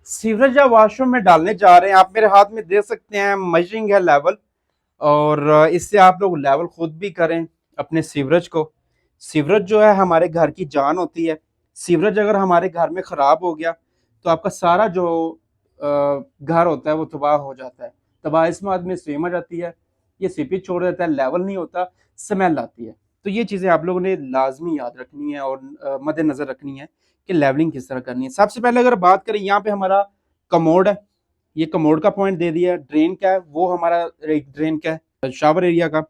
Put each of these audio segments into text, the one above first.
Sewerage या washroom में डालने जा रहे हैं। आप मेरे हाथ में देख सकते हैं, मेजरिंग है लेवल। और इससे आप लोग लेवल खुद भी करें अपने सीवरेज को। सीवरेज जो है हमारे घर की जान होती है। सीवरेज अगर हमारे घर में खराब हो गया तो आपका सारा जो घर होता है वो तबाह हो जाता है। तबाह इस बात में स्वीम आ जाती है, ये सीपेज छोड़ देता है, लेवल नहीं होता, स्मेल आती है। तो ये चीज़ें आप लोगों ने लाजमी याद रखनी है और मद्देनजर रखनी है कि लेवलिंग किस तरह करनी है। सबसे पहले अगर बात करें, यहाँ पे हमारा कमोड है, ये कमोड का पॉइंट दे दिया। ड्रेन का है, वो हमारा ड्रेन का है, शावर एरिया का।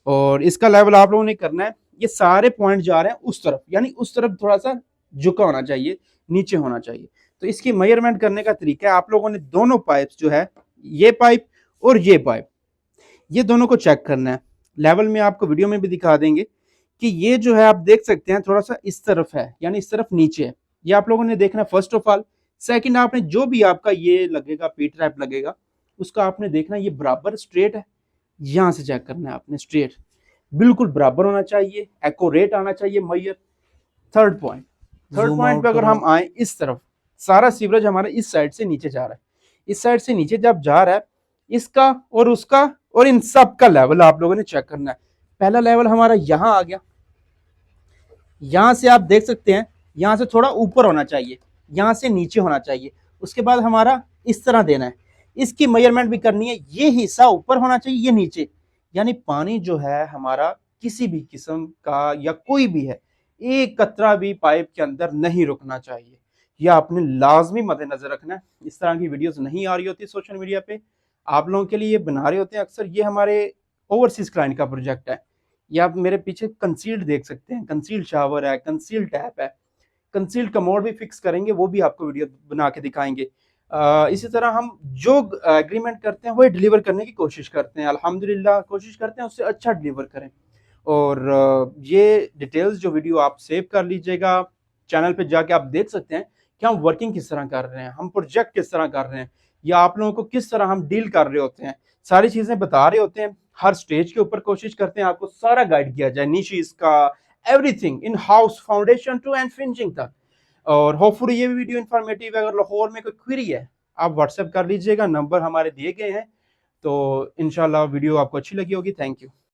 और इसका लेवल आप लोगों ने करना है, ये सारे पॉइंट जा रहे हैं उस तरफ, यानी उस तरफ थोड़ा सा झुका होना चाहिए, नीचे होना चाहिए। तो इसकी मेजरमेंट करने का तरीका है, आप लोगों ने दोनों पाइप्स जो है, ये पाइप और ये पाइप, ये दोनों को चेक करना है। लेवल में आपको वीडियो में भी दिखा देंगे कि ये जो है आप देख सकते हैं थोड़ा सा इस तरफ है, यानी इस तरफ नीचे है। ये आप लोगों ने देखना है फर्स्ट ऑफ ऑल। सेकंड, आपने जो भी आपका ये लगेगा पी ट्रैप लगेगा, उसका आपने देखना ये बराबर स्ट्रेट है। यहां से चेक करना है आपने, स्ट्रेट बिल्कुल बराबर होना चाहिए, एक्यूरेट आना चाहिए Maihar. Third zoom point out पे अगर करो। हम आए, इस तरफ सारा सीवरेज हमारा इस साइड से नीचे जा रहा है। इस साइड से नीचे जब जा रहा है, इसका और उसका और इन सब का लेवल आप लोगों ने चेक करना है। पहला लेवल हमारा यहां आ गया, यहां से आप देख सकते हैं, यहां से थोड़ा ऊपर होना चाहिए, यहां से नीचे होना चाहिए। उसके बाद हमारा इस तरह देना है, इसकी मेजरमेंट भी करनी है। ये हिस्सा ऊपर होना चाहिए, ये नीचे, यानी पानी जो है हमारा किसी भी किस्म का या कोई भी है, एक कतरा भी पाइप के अंदर नहीं रुकना चाहिए। यह आपने लाजमी मद्देनजर रखना है। इस तरह की वीडियोस नहीं आ रही होती सोशल मीडिया पे, आप लोगों के लिए ये बना रहे होते हैं अक्सर। ये हमारे ओवरसीज क्लाइंट का प्रोजेक्ट है। ये आप मेरे पीछे कंसील्ड देख सकते हैं, कंसील्ड शावर है, कंसील्ड टैप है, कंसील्ड कमोड भी फिक्स करेंगे, वो भी आपको वीडियो बना के दिखाएंगे। इसी तरह हम जो एग्रीमेंट करते हैं वही डिलीवर करने की कोशिश करते हैं, अल्हम्दुलिल्लाह कोशिश करते हैं उससे अच्छा डिलीवर करें। और ये डिटेल्स जो वीडियो आप सेव कर लीजिएगा, चैनल पे जाके आप देख सकते हैं कि हम वर्किंग किस तरह कर रहे हैं, हम प्रोजेक्ट किस तरह कर रहे हैं, या आप लोगों को किस तरह हम डील कर रहे होते हैं। सारी चीजें बता रहे होते हैं, हर स्टेज के ऊपर कोशिश करते हैं आपको सारा गाइड किया जाए, नीशीज का, everything in house, foundation to end finishing तक। और होपफुली ये वीडियो इन्फॉर्मेटिव है। अगर लाहौर में कोई क्वेरी है, आप व्हाट्सएप कर लीजिएगा, नंबर हमारे दिए गए हैं। तो इंशाल्लाह वीडियो आपको अच्छी लगी होगी। Thank you.